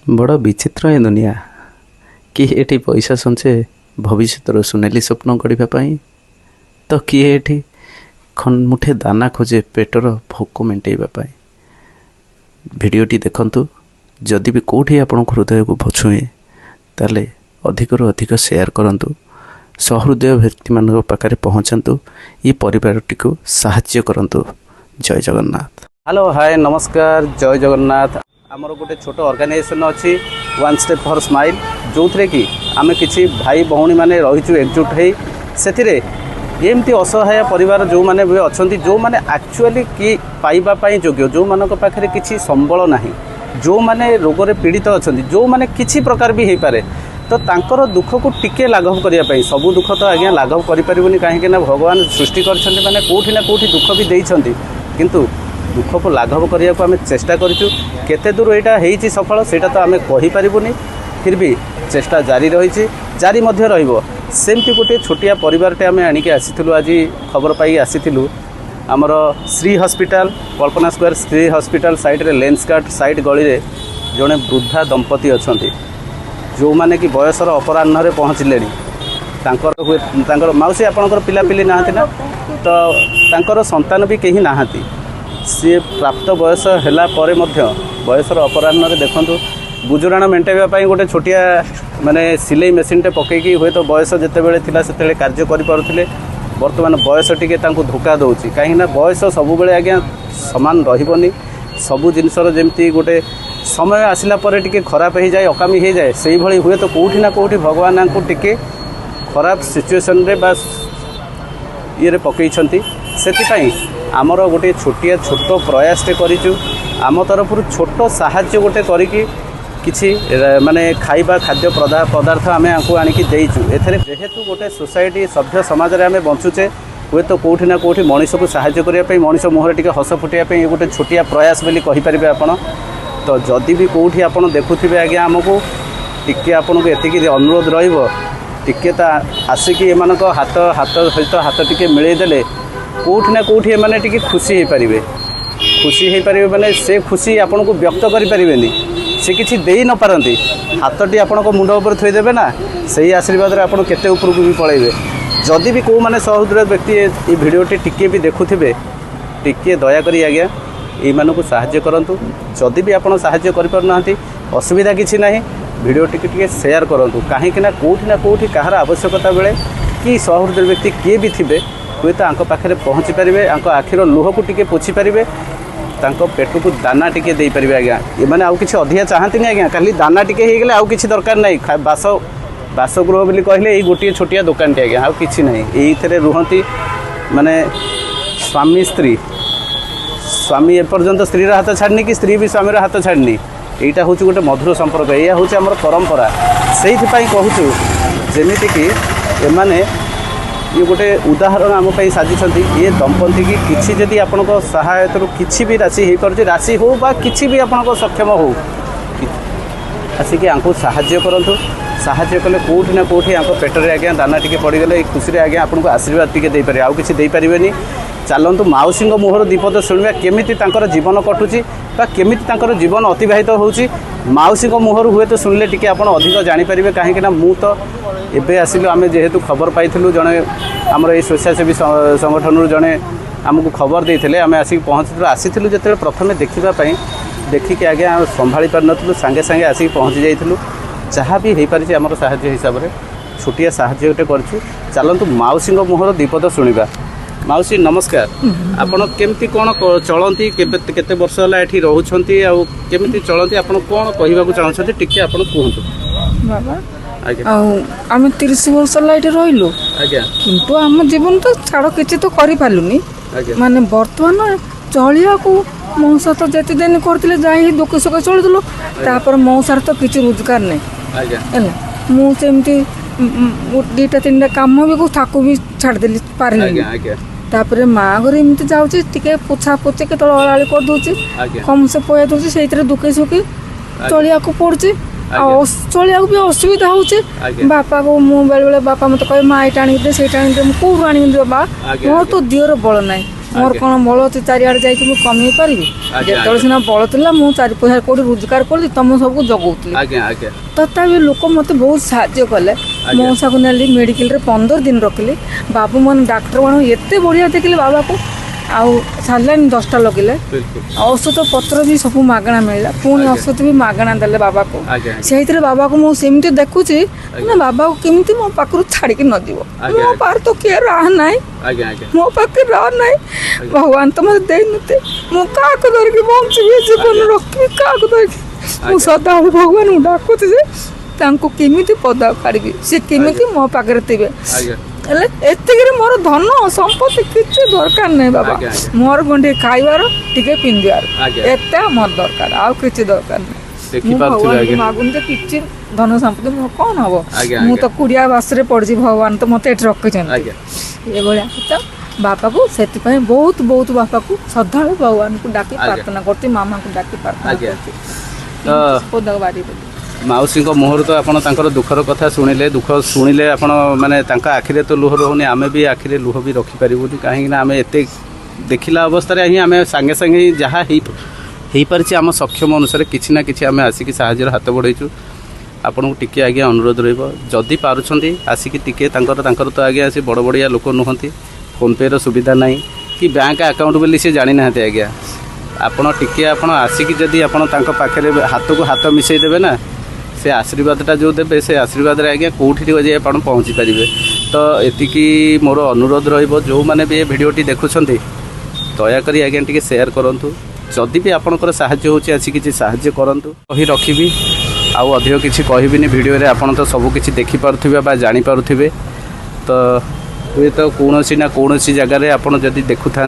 बड़ विचित्र ए दुनिया कि एठी पैसा सञ्चय भविष्य सुनेली स्वप्न गढ़ापी तो किए एठी मुठे दाना खोजे पेटर भोक मेटाइवाई। भिडटी देखंतु जदि भी कौटी आपण हृदय को छुए ताले अधिक रु अधिक शेयर करंतु, सहृदय व्यक्ति मान पाखे पहुँचतु, ये परिवारटी को साहाय्य करंतु। जय जगन्नाथ। हेलो हाय नमस्कार, जय जगन्नाथ। आमर गोटे छोट ऑर्गेनाइजेशन अच्छी वन स्टेप फॉर स्माइल, जो थे कि आम कि भाई भौणी मैंने रहीचु एकजुट हो एमती असहाय परिवार जो मैंने भी अच्छा जो मैंने एक्चुअली कि पाइबापी योग्य, जो मान पाखे किसी संबल ना, जो मैंने रोग पीड़ित अच्छा, जो मैंने किसी प्रकार भी हो पारे तो तांकर दुख को टिके लाघव करने, सबू दुख तो आज्ञा लाघव करें कहीं भगवान सृष्टि कर मैंने कौटी ना कौटी दुख भी देते, किंतु दुख को लाघव करने को आम चेष्टा करूँ। केते दूर यहाँ हो सफल सेटा तो आम कहीपरूनी, फिर भी चेष्टा जारी रही जारी सेमती गोटे छोटिया परिवारटे आम आणिक आसीलु। आज खबर पाई आसीलु आमर श्री हॉस्पिटल कल्पना स्क्वायर श्री हॉस्पिटल साइड रे लेंसकार्ट साइड गली रे जड़े वृद्धा दंपति अच्छा जो मैंने कि बयसर अपराह्न पहुँचले, मौसी आपणकर पिलापिली नहांती ना, तो तांकर संतान भी कहीं नहांती। सी प्राप्त बयस हैला परे मध्य बयसर अपराह्न देखंतु गुजराण मेटाइवाई गोटे छोटिया माने सिलाई मेसीनटे पकईकि हुए तो बयस जितेबाला थिला सेतेबेले कार्य करें, बर्तमान बयस टिके तांको धोखा दौची कहीं बयस सबुबले आज्ञा सामान रही सबू जिनसर जमती गोटे समय आसला परे टिके खराब हो जाए अकामी हो जाए से भली हुए तो कौटी ना कौटी भगवान को टिके खराब सिचुएसन रे बा ये पकई से आमर गोटे छोटिया छोट प्रयासटे करूँ आम तरफ छोट साहाय्य गोटे करी किसी माने खाइबा खाद्य पदार्थ आम आपको आणिकी देचु। एथरे जेहेतु गोटे सोसाइटी सभ्य समाज रे आम बंचुचे हुए तो कौटी ना कौटी मनीष को साहाय्य करने मनीष मुहर टी हस फुटाई गोटे छोटिया प्रयास बोली कहींपारे आपण। तो जदि भी कौटी आप देखुवे आज्ञा आमको टिके आपन को एतिक अनुरोध रे आसिकी एम हाथ हाथ सहित हाथ टिके मिलईदेले कौटी ना कौटी एम टी खुशी हो पारे माने से खुशी आपन को व्यक्त करें से किसी दे न पारती हाथटी आपण मुंड उपर थोदेवे ना से आशीर्वाद रे आपन केते ऊपर को भी पलैबे। जदि भी कौ मैंने सहृदय व्यक्ति ये भिडियोटी टिके भी देखुथिबे टिके दया करी आज्ञा ये मानक साहाय्य करंतु। जदि भी आपन साहाय्य करि पार नाहंती असुविधा किछि नाही, भिडियो टिके शेयर करंतु कहीं ना कौटी कहार आवश्यकता बेले कि सहृदय व्यक्ति किए भी थिबे हुए तो आंको पाखे पहुँची पारे, आंको आखिर लुह को टिके पोछि पारे, तांको पेट को दाना टिके दे पारे आज्ञा। ये मैंने आउ किछि अधिका चाहती नहीं आज्ञा, खाली दाना टिके हो गले आउ किछि दरकार नहीं। बासगृह बोली कहले ये गोटे छोटिया दुकान टे आज्ञा, आउ किछि नहीं। एइथरे रुहंती माने स्वामी स्त्री, स्वामी एपर्यंत स्त्री हाथ छाड़नी कि स्त्री भी स्वामी हाथ छाड़नी, एटा हूँ गोटे मधुर संपर्क, या हूँ आम परंपरा। से कहूँ जमीती कि एमाने ये गोटे उदाहरण आम साजिशंती ये दंपति की किसी जदि आपण सहायता किसी भी राशि हो पारे, राशि हो बा किसी भी आपण सक्षम हो आसिक आंको साहाय्य करंतु। साहाय्य कले कौटी ना कौटी आंको पेटरे आज्ञा दाना टिके पड़गले खुशी आज्ञा आपको आशीर्वाद टिके दे पारे, आउ किछि दे पारिबेनी। चलतु माउसी मुहर दीपद शुणा केमिति तांकर जीवन कटुची बा केमिति तांकर जीवन अतिबाहित होउची। माउसी मुहर हुए तो शुणिले टिके आपण अधिक जानीपारे कहीं मु तो एबे आसिलु आमे जेहेतु खबर पाइथिलु जड़े आमर ये स्वेच्छासेवी संगठन जड़े आमको खबर देते आम आसिक पहुँचलु। आसीलु जो प्रथम देखापी देखिकी आज्ञा संभाली पार नु सांगे सांगे आसिक पहुँची जाइलु। जहाँ भी हो पारे आमर साहाय्य हिसाब से छोटिया साहाय्य गोटे करूँ। चलतु माउसी मुहर दीपद शुणा। माउसी नमस्कार, आपण केमती कौन चलती केते वर्ष है ये रोचंती केमती चलती आप कौन कहवाक चाहते टिके आप कहतु। बाबा आम 30 वर्ष ये रही किंतु आम जीवन तो छाड़ किसी तो करूनी माने बर्तमान चलिया को मौसा तो जिते दिन करते जाए दुखे सुखे चलुलु तापर मौसार तो किसी रोजगार नहीं मुझे दुईटा 3टा कम भी थाकू भी छाड़देली पारे तापर माँ घर एमती जाऊँगी टे पोछा पोछे के अड़ाड़ी कर दूसरी कम से पया दूसरी से दुखे सुखी चलिया को पड़ुची चलिया भी असुविधा होचे। बापा को मुझे बेले बेले बापा मत कहे माँ ये आनी दे से आनी दे कौन आनी बाबा मोर तो दिहर बल ना मोर कौन बल अच्छे चारिआडे जाकि मुझे कमे पारि जो सीना बल था मुझे 4 पैसा कौट रोजगार करी तुम सबको जगौली तथापि लोक मत बहुत साहय कले मौसा को नेली मेडिकल 15 दिन रखिली बाबू मन डाक्टर मान एत बढ़िया देखिले बाबा को आउ सालाइन 10टा लगे औषध पत्र भी सब मागणा मिलला पुणी औषध भी मागणा देले बाबा को से बाबा को मुझे देखुची ना बाबा को केमती मो पाखु छाड़ी न जीव मो पार तो किए रहा ना मो पाखे रहा ना भगवान तो मत दे नते मु का को धरके बंचबी जीवन रखी का को धरके मु सदा भगवान को डाकुची जे तांको केमिति पदा काढबी से केमिति मो पाखरे थिबे एतिक मोर धन संपत्ति किसी दरकार नहीं बाबा मोर गंडे खाइबार टिके पिंधिबार एते मोर दरकार आ किसी दरकार नहीं मागुन जे किसी धन संपत्ति मो कौन हम मु तो कुड़िया बास रे पड़ी भगवान तो मत रखिछन ये भलिया कथा बापा को से बहुत बहुत बापा को श्रद्धा भगवान को डाकी प्रार्थना करती मामा को डाकी प्रार्थना करती बाड़ी माउसी मुहर तो आपण तांकर दुखर कथा शुणिले दुख शुणिले आपण माने तांका आखिरे तो लुह रोनी आमे भी आखिरे लुह भी रखी पारिबुनी कहीं ना आमे एते देखिला अवस्था रे ही आमे संगे संगे जहा ही परछि आम सक्षम अनुसार किछि ना किछि आमे आसिक साहाଯ୍यर हाथ बढ़ाइछु आपण को टिके आगे अनुरोध रहइबो जदि पारुछंती आसिक टिके तांकर तो आगे आसी बड़ बड़िया लोक नुहंती फोन पे रो सुविधा नाही कि बैंक अकाउंट बोली से जानि नाहते आज्ञा आपण टिके आपण आसिक जदि आपण तांको पाखरे हाथ को हाथ मिसई देबे ना से आशीर्वादटा जो देवे से आशीर्वाद आज्ञा कौटी जाए आप पहुँची पारे तो एतिकी मोर अनुरोध रहिबो जो माने भी भिडियोटी देखुछंती दयाक आज्ञा टिके शेयर करंतु जदि भी आपनकर साहाय्य होची आसी किछि साहाय्य करंतु कहि रखिबी आउ अधिक किछि कहबिनी भिडियो रे आपण तो सब किछि देखि पारुथिबे बा जानि पारुथिबे तो हुए तो कौन ना कौन जगह आपण जदि देखुथा